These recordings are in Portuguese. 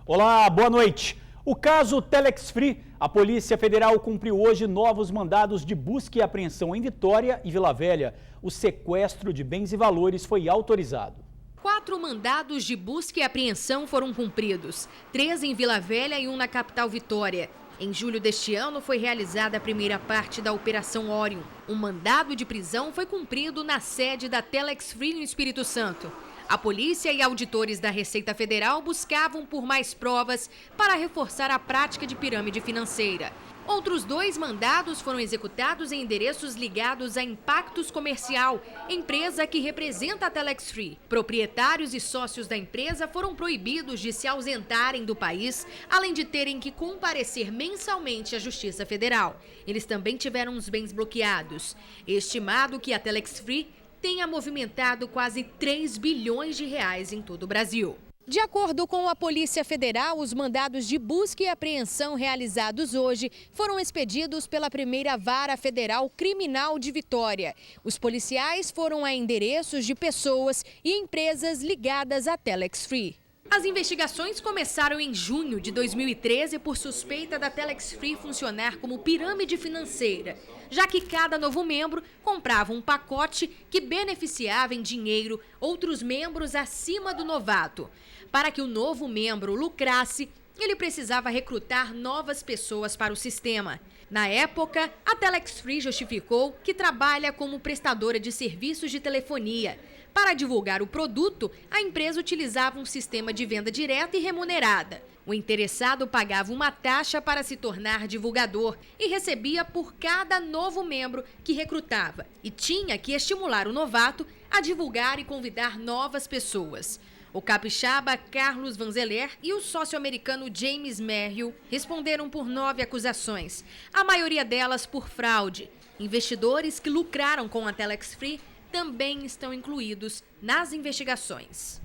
Olá, boa noite. O caso Telex Free, a Polícia Federal cumpriu hoje novos mandados de busca e apreensão em Vitória e Vila Velha. O sequestro de bens e valores foi autorizado. 4 mandados de busca e apreensão foram cumpridos, 3 em Vila Velha e 1 na capital Vitória. Em julho deste ano foi realizada a primeira parte da Operação Orion. Um mandado de prisão foi cumprido na sede da Telex Free no Espírito Santo. A polícia e auditores da Receita Federal buscavam por mais provas para reforçar a prática de pirâmide financeira. Outros 2 mandados foram executados em endereços ligados a Impactos Comercial, empresa que representa a Telex Free. Proprietários e sócios da empresa foram proibidos de se ausentarem do país, além de terem que comparecer mensalmente à Justiça Federal. Eles também tiveram os bens bloqueados. Estimado que a Telex Free tenha movimentado quase 3 bilhões de reais em todo o Brasil. De acordo com a Polícia Federal, os mandados de busca e apreensão realizados hoje foram expedidos pela primeira Vara Federal Criminal de Vitória. Os policiais foram a endereços de pessoas e empresas ligadas à Telex Free. As investigações começaram em junho de 2013 por suspeita da Telex Free funcionar como pirâmide financeira, já que cada novo membro comprava um pacote que beneficiava em dinheiro outros membros acima do novato. Para que o novo membro lucrasse, ele precisava recrutar novas pessoas para o sistema. Na época, a Telex Free justificou que trabalha como prestadora de serviços de telefonia. Para divulgar o produto, a empresa utilizava um sistema de venda direta e remunerada. O interessado pagava uma taxa para se tornar divulgador e recebia por cada novo membro que recrutava. E tinha que estimular o novato a divulgar e convidar novas pessoas. O capixaba Carlos Vanzeler e o sócio americano James Merrill responderam por 9 acusações, a maioria delas por fraude. Investidores que lucraram com a Telex Free também estão incluídos nas investigações.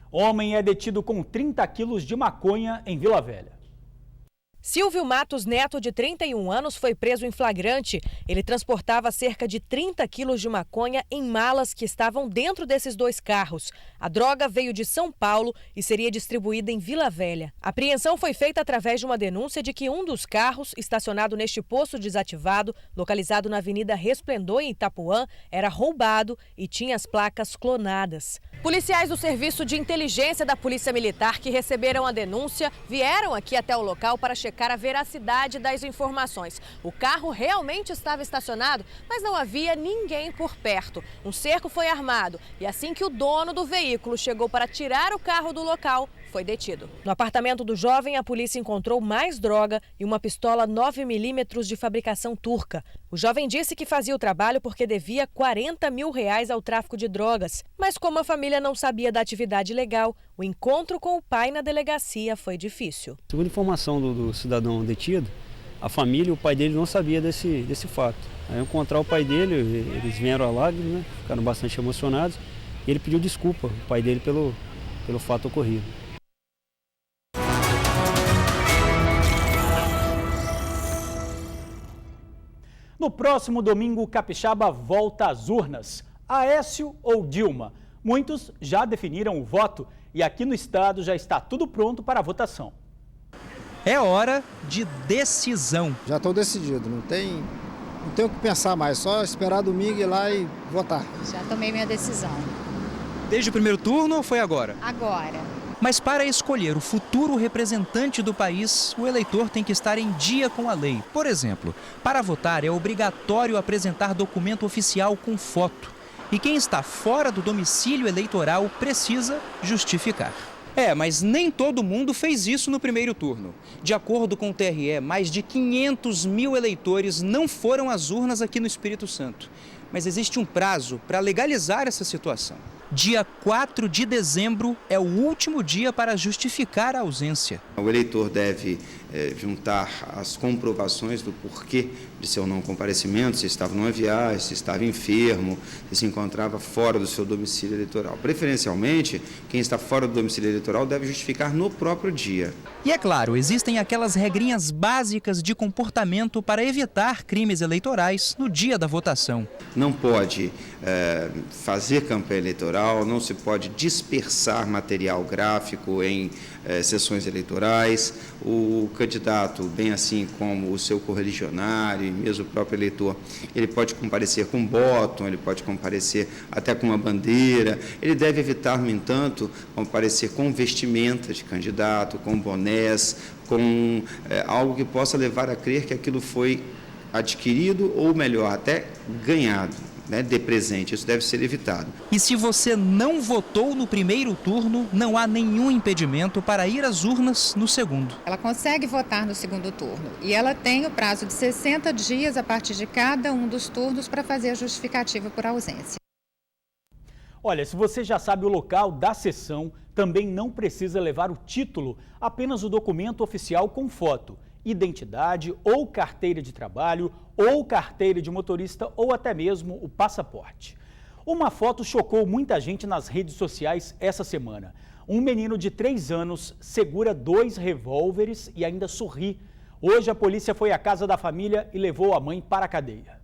Homem é detido com 30 quilos de maconha em Vila Velha. Silvio Matos Neto, de 31 anos, foi preso em flagrante. Ele transportava cerca de 30 quilos de maconha em malas que estavam dentro desses 2 carros. A droga veio de São Paulo e seria distribuída em Vila Velha. A apreensão foi feita através de uma denúncia de que um dos carros, estacionado neste posto desativado, localizado na Avenida Resplendor, em Itapuã, era roubado e tinha as placas clonadas. Policiais do Serviço de Inteligência da Polícia Militar, que receberam a denúncia, vieram aqui até o local para checar a veracidade das informações. O carro realmente estava estacionado, mas não havia ninguém por perto. Um cerco foi armado e assim que o dono do veículo chegou para tirar o carro do local, foi detido. No apartamento do jovem, a polícia encontrou mais droga e uma pistola 9mm de fabricação turca. O jovem disse que fazia o trabalho porque devia R$40 mil ao tráfico de drogas. Mas como a família não sabia da atividade legal, o encontro com o pai na delegacia foi difícil. Segundo informação do cidadão detido, a família e o pai dele não sabia desse fato. Aí ao encontrar o pai dele, eles vieram a lágrimas, né? Ficaram bastante emocionados e ele pediu desculpa, o pai dele, pelo fato ocorrido. No próximo domingo, o capixaba volta às urnas. Aécio ou Dilma? Muitos já definiram o voto e aqui no estado já está tudo pronto para a votação. É hora de decisão. Já estou decidido, não tem o que pensar mais, só esperar domingo ir lá e votar. Já tomei minha decisão. Desde o primeiro turno ou foi agora? Agora. Mas para escolher o futuro representante do país, o eleitor tem que estar em dia com a lei. Por exemplo, para votar é obrigatório apresentar documento oficial com foto. E quem está fora do domicílio eleitoral precisa justificar. Mas nem todo mundo fez isso no primeiro turno. De acordo com o TRE, mais de 500 mil eleitores não foram às urnas aqui no Espírito Santo. Mas existe um prazo para legalizar essa situação. Dia 4 de dezembro é o último dia para justificar a ausência. O eleitor deve juntar as comprovações do porquê de seu não comparecimento, se estava numa viagem, se estava enfermo, se encontrava fora do seu domicílio eleitoral. Preferencialmente, quem está fora do domicílio eleitoral deve justificar no próprio dia. E é claro, existem aquelas regrinhas básicas de comportamento para evitar crimes eleitorais no dia da votação. Não pode fazer campanha eleitoral eleitoral, não se pode dispersar material gráfico em sessões eleitorais. O candidato, bem assim como o seu correligionário e mesmo o próprio eleitor, ele pode comparecer com bottom, ele pode comparecer até com uma bandeira. Ele deve evitar, no entanto, comparecer com vestimenta de candidato, com bonés, com algo que possa levar a crer que aquilo foi adquirido ou, melhor, até ganhado, né, de presente. Isso deve ser evitado. E se você não votou no primeiro turno, não há nenhum impedimento para ir às urnas no segundo. Ela consegue votar no segundo turno e ela tem o prazo de 60 dias a partir de cada um dos turnos para fazer a justificativa por ausência. Olha, se você já sabe o local da sessão, também não precisa levar o título, apenas o documento oficial com foto, identidade ou carteira de trabalho ou carteira de motorista ou até mesmo o passaporte. Uma foto chocou muita gente nas redes sociais essa semana. Um menino de 3 anos segura 2 revólveres e ainda sorri. Hoje a polícia foi à casa da família e levou a mãe para a cadeia.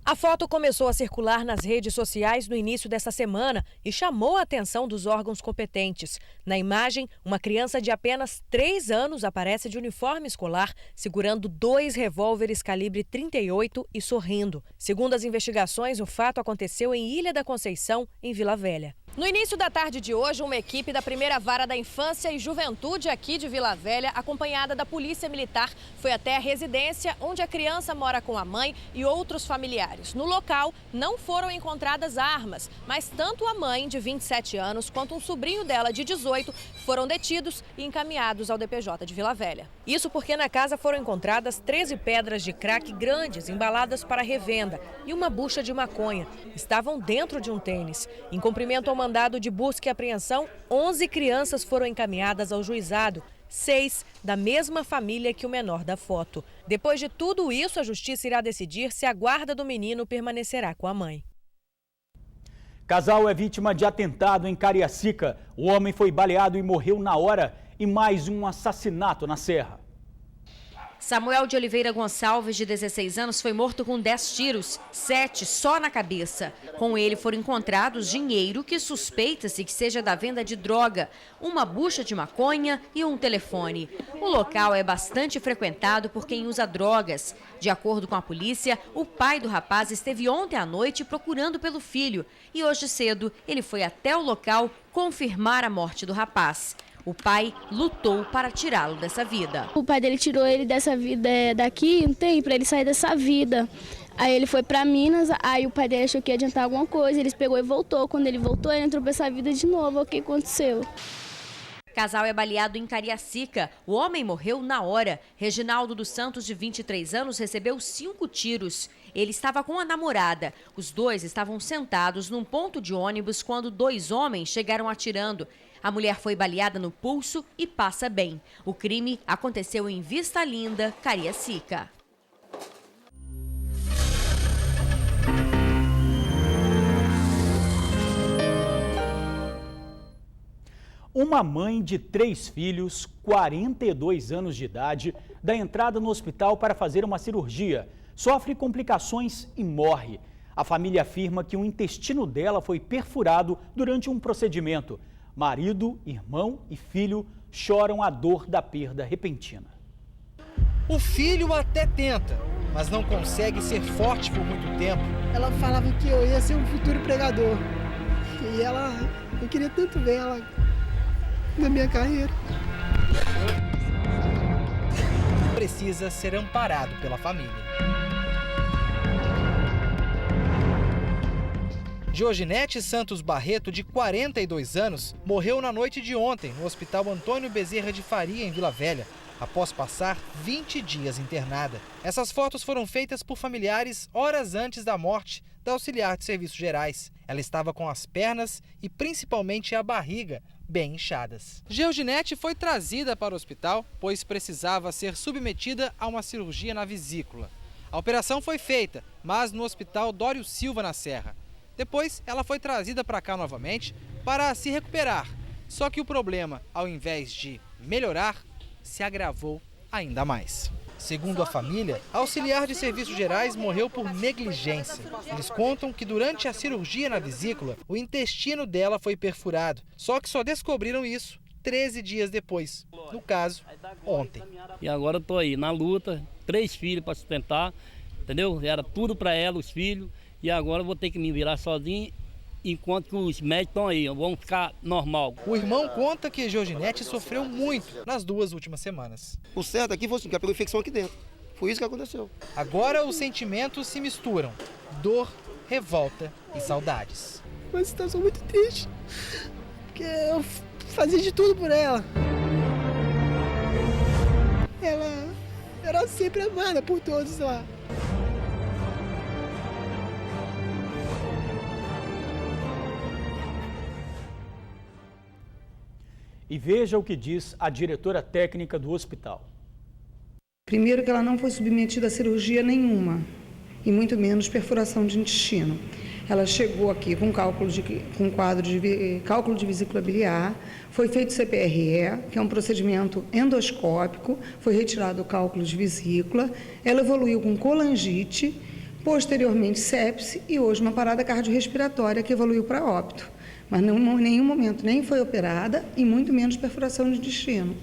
A foto começou a circular nas redes sociais no início desta semana e chamou a atenção dos órgãos competentes. Na imagem, uma criança de apenas 3 anos aparece de uniforme escolar, segurando 2 revólveres calibre 38 e sorrindo. Segundo as investigações, o fato aconteceu em Ilha da Conceição, em Vila Velha. No início da tarde de hoje, uma equipe da Primeira Vara da Infância e Juventude aqui de Vila Velha, acompanhada da Polícia Militar, foi até a residência onde a criança mora com a mãe e outros familiares. No local, não foram encontradas armas, mas tanto a mãe, de 27 anos, quanto um sobrinho dela, de 18, foram detidos e encaminhados ao DPJ de Vila Velha. Isso porque na casa foram encontradas 13 pedras de crack grandes, embaladas para revenda, e uma bucha de maconha. Estavam dentro de um tênis. Em cumprimento ao mandado de busca e apreensão, 11 crianças foram encaminhadas ao juizado, 6 da mesma família que o menor da foto. Depois de tudo isso, a justiça irá decidir se a guarda do menino permanecerá com a mãe. Casal é vítima de atentado em Cariacica. O homem foi baleado e morreu na hora. E mais um assassinato na Serra. Samuel de Oliveira Gonçalves, de 16 anos, foi morto com 10 tiros, 7 só na cabeça. Com ele foram encontrados dinheiro que suspeita-se que seja da venda de droga, uma bucha de maconha e um telefone. O local é bastante frequentado por quem usa drogas. De acordo com a polícia, o pai do rapaz esteve ontem à noite procurando pelo filho e hoje cedo ele foi até o local confirmar a morte do rapaz. O pai lutou para tirá-lo dessa vida. O pai dele tirou ele dessa vida daqui, não tem, para ele sair dessa vida. Aí ele foi para Minas, aí o pai dele achou que ia adiantar alguma coisa, ele pegou e voltou. Quando ele voltou, ele entrou para essa vida de novo. O que aconteceu? Casal é baleado em Cariacica. O homem morreu na hora. Reginaldo dos Santos, de 23 anos, recebeu 5 tiros. Ele estava com a namorada. Os dois estavam sentados num ponto de ônibus quando 2 homens chegaram atirando. A mulher foi baleada no pulso e passa bem. O crime aconteceu em Vista Linda, Cariacica. Uma mãe de 3 filhos, 42 anos de idade, dá entrada no hospital para fazer uma cirurgia. Sofre complicações e morre. A família afirma que o intestino dela foi perfurado durante um procedimento. Marido, irmão e filho choram a dor da perda repentina. O filho até tenta, mas não consegue ser forte por muito tempo. Ela falava que eu ia ser um futuro pregador. E eu queria tanto ver ela na minha carreira. Precisa ser amparado pela família. Georginete Santos Barreto, de 42 anos, morreu na noite de ontem no Hospital Antônio Bezerra de Faria, em Vila Velha, após passar 20 dias internada. Essas fotos foram feitas por familiares horas antes da morte da auxiliar de serviços gerais. Ela estava com as pernas e principalmente a barriga bem inchadas. Georginete foi trazida para o hospital, pois precisava ser submetida a uma cirurgia na vesícula. A operação foi feita, mas no Hospital Dório Silva, na Serra. Depois, ela foi trazida para cá novamente para se recuperar. Só que o problema, ao invés de melhorar, se agravou ainda mais. Segundo a família, a auxiliar de serviços gerais morreu por negligência. Eles contam que durante a cirurgia na vesícula, o intestino dela foi perfurado. Só que só descobriram isso 13 dias depois. No caso, ontem. E agora eu tô aí na luta, 3 filhos para sustentar, entendeu? Era tudo para ela, os filhos. E agora eu vou ter que me virar sozinho, enquanto que os médicos estão aí, vão ficar normal. O irmão conta que Georginete sofreu muito nas 2 últimas semanas. O certo aqui foi assim, que pegou infecção aqui dentro. Foi isso que aconteceu. Agora os sentimentos se misturam. Dor, revolta e saudades. Uma situação muito triste, porque eu fazia de tudo por ela. Ela era sempre amada por todos lá. E veja o que diz a diretora técnica do hospital. Primeiro que ela não foi submetida a cirurgia nenhuma, e muito menos perfuração de intestino. Ela chegou aqui com cálculo de vesícula biliar, foi feito CPRE, que é um procedimento endoscópico, foi retirado o cálculo de vesícula, ela evoluiu com colangite, posteriormente sepse e hoje uma parada cardiorrespiratória que evoluiu para óbito. Mas em nenhum momento nem foi operada e muito menos perfuração de intestino.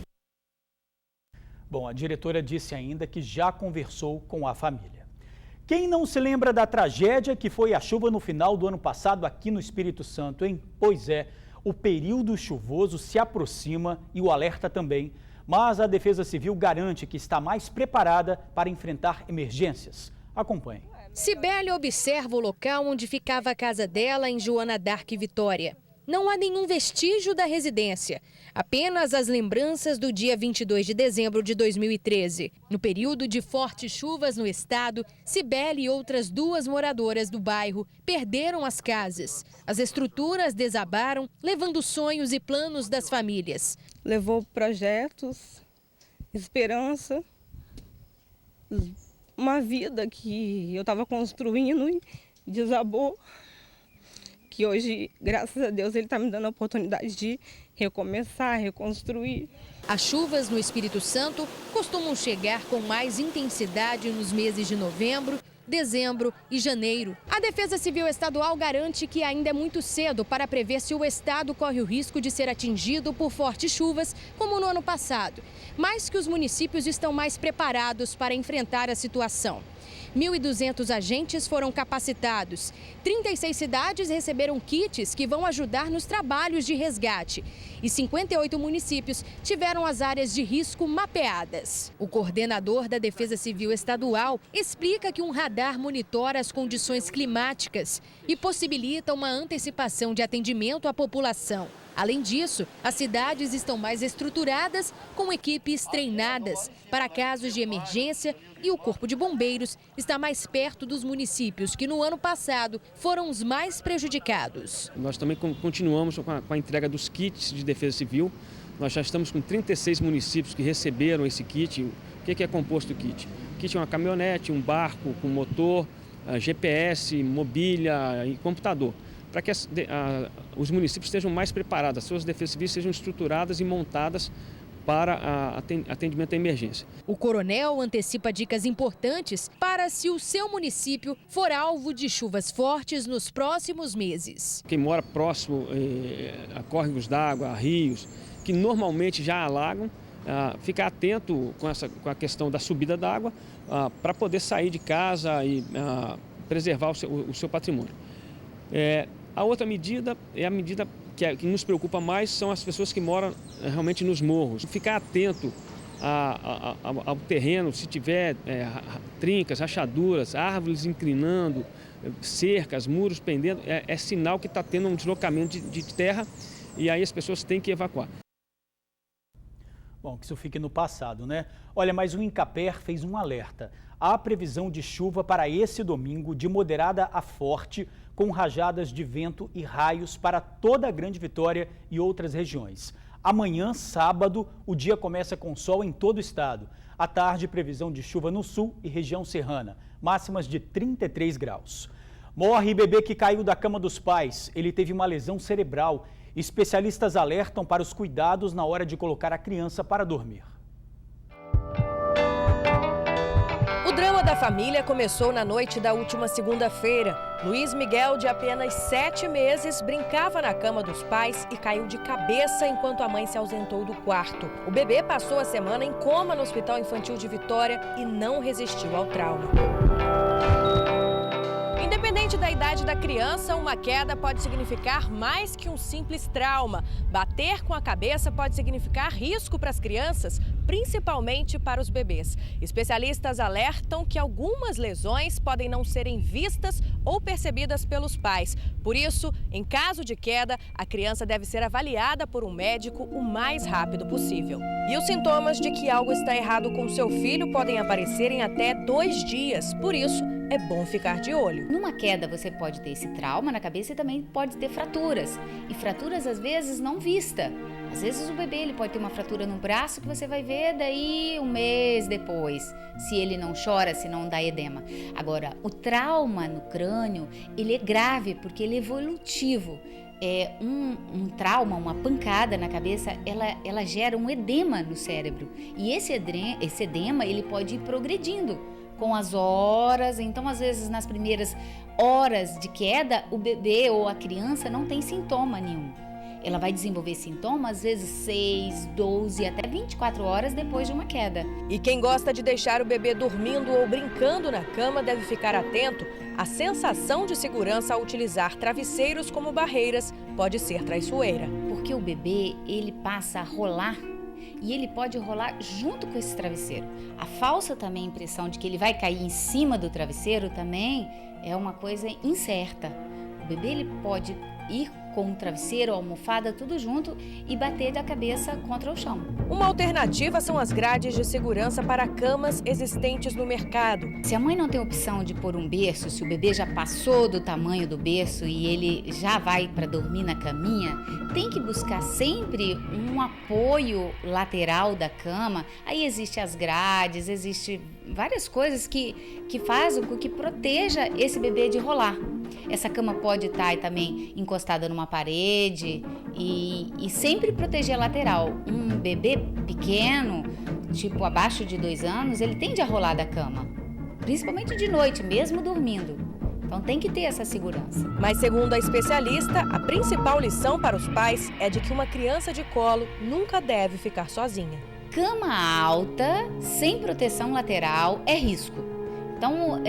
Bom, a diretora disse ainda que já conversou com a família. Quem não se lembra da tragédia que foi a chuva no final do ano passado aqui no Espírito Santo, hein? Pois é, o período chuvoso se aproxima e o alerta também, mas a Defesa Civil garante que está mais preparada para enfrentar emergências. Acompanhe. Cibele observa o local onde ficava a casa dela em Joana d'Arc Vitória. Não há nenhum vestígio da residência, apenas as lembranças do dia 22 de dezembro de 2013. No período de fortes chuvas no estado, Cibele e outras 2 moradoras do bairro perderam as casas. As estruturas desabaram, levando sonhos e planos das famílias. Levou projetos, esperança, uma vida que eu estava construindo e desabou, que hoje, graças a Deus, ele está me dando a oportunidade de recomeçar, reconstruir. As chuvas no Espírito Santo costumam chegar com mais intensidade nos meses de novembro, dezembro e janeiro. A Defesa Civil Estadual garante que ainda é muito cedo para prever se o estado corre o risco de ser atingido por fortes chuvas, como no ano passado, mas que os municípios estão mais preparados para enfrentar a situação. 1.200 agentes foram capacitados. 36 cidades receberam kits que vão ajudar nos trabalhos de resgate. E 58 municípios tiveram as áreas de risco mapeadas. O coordenador da Defesa Civil Estadual explica que um radar monitora as condições climáticas e possibilita uma antecipação de atendimento à população. Além disso, as cidades estão mais estruturadas, com equipes treinadas para casos de emergência, e o Corpo de Bombeiros está mais perto dos municípios que no ano passado foram os mais prejudicados. Nós também continuamos com a entrega dos kits de defesa civil. Nós já estamos com 36 municípios que receberam esse kit. O que é composto o kit? O kit é uma caminhonete, um barco com motor, GPS, mobília e computador, para que os municípios estejam mais preparados, as suas defesas civis sejam estruturadas e montadas para atendimento à emergência. O coronel antecipa dicas importantes para se o seu município for alvo de chuvas fortes nos próximos meses. Quem mora próximo a córregos d'água, a rios, que normalmente já alagam, ficar atento com a questão da subida d'água para poder sair de casa e preservar o seu patrimônio. A outra medida é a medida que nos preocupa mais, são as pessoas que moram realmente nos morros. Ficar atento ao terreno, se tiver trincas, rachaduras, árvores inclinando, cercas, muros pendendo, é sinal que está tendo um deslocamento de terra e aí as pessoas têm que evacuar. Bom, que isso fique no passado, né? Olha, mas o Incaper fez um alerta. Há previsão de chuva para esse domingo de moderada a forte, com rajadas de vento e raios para toda a Grande Vitória e outras regiões. Amanhã, sábado, o dia começa com sol em todo o estado. À tarde, previsão de chuva no sul e região serrana, máximas de 33 graus. Morre bebê que caiu da cama dos pais. Ele teve uma lesão cerebral. Especialistas alertam para os cuidados na hora de colocar a criança para dormir. da família começou na noite da última segunda-feira. Luiz Miguel, de apenas 7 meses, brincava na cama dos pais e caiu de cabeça enquanto a mãe se ausentou do quarto. O bebê passou a semana em coma no Hospital Infantil de Vitória e não resistiu ao trauma. Independente da idade da criança, uma queda pode significar mais que um simples trauma. Bater com a cabeça pode significar risco para as crianças, principalmente para os bebês. Especialistas alertam que algumas lesões podem não serem vistas ou percebidas pelos pais. Por isso, em caso de queda, a criança deve ser avaliada por um médico o mais rápido possível. E os sintomas de que algo está errado com seu filho podem aparecer em até 2 dias. Por isso, é bom ficar de olho. Numa queda você pode ter esse trauma na cabeça e também pode ter fraturas. E fraturas às vezes não vista. Às vezes o bebê ele pode ter uma fratura no braço que você vai ver daí 1 mês depois, se ele não chora, se não dá edema. Agora, o trauma no crânio, ele é grave porque ele é evolutivo. Um trauma, uma pancada na cabeça, ela gera um edema no cérebro. E esse edema ele pode ir progredindo com as horas. Então, às vezes, nas primeiras horas de queda, o bebê ou a criança não tem sintoma nenhum. Ela vai desenvolver sintomas, às vezes 6, 12, até 24 horas depois de uma queda. E quem gosta de deixar o bebê dormindo ou brincando na cama deve ficar atento. A sensação de segurança ao utilizar travesseiros como barreiras pode ser traiçoeira. Porque o bebê, ele passa a rolar e ele pode rolar junto com esse travesseiro. A falsa também impressão de que ele vai cair em cima do travesseiro também é uma coisa incerta. O bebê ele pode ir com o travesseiro, a almofada, tudo junto e bater da cabeça contra o chão. Uma alternativa são as grades de segurança para camas existentes no mercado. Se a mãe não tem opção de pôr um berço, se o bebê já passou do tamanho do berço e ele já vai para dormir na caminha, tem que buscar sempre um apoio lateral da cama. Aí existem as grades, existem várias coisas que fazem com que proteja esse bebê de rolar. Essa cama pode estar também encostada numa parede e sempre proteger a lateral. Um bebê pequeno, tipo abaixo de 2 anos, ele tende a rolar da cama, principalmente de noite, mesmo dormindo. Então tem que ter essa segurança. Mas segundo a especialista, a principal lição para os pais é de que uma criança de colo nunca deve ficar sozinha. Cama alta, sem proteção lateral, é risco. Então,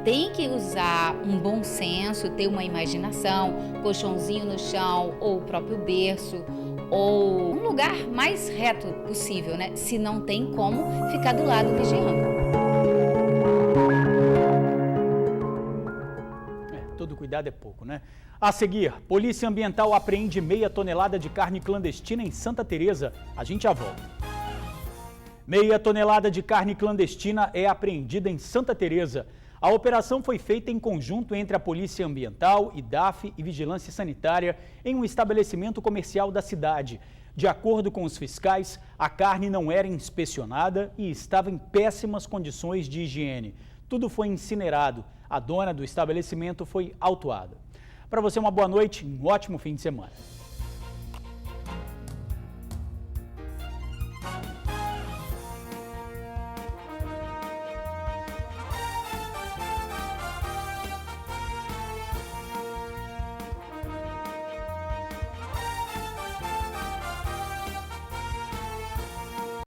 tem que usar um bom senso, ter uma imaginação, colchãozinho no chão, ou o próprio berço, ou um lugar mais reto possível, né? Se não tem como ficar do lado vigiando. Todo cuidado é pouco, né? A seguir, Polícia Ambiental apreende meia tonelada de carne clandestina em Santa Teresa. A gente já volta. Meia tonelada de carne clandestina é apreendida em Santa Teresa. A operação foi feita em conjunto entre a Polícia Ambiental, IDAF e Vigilância Sanitária em um estabelecimento comercial da cidade. De acordo com os fiscais, a carne não era inspecionada e estava em péssimas condições de higiene. Tudo foi incinerado. A dona do estabelecimento foi autuada. Para você, uma boa noite e um ótimo fim de semana.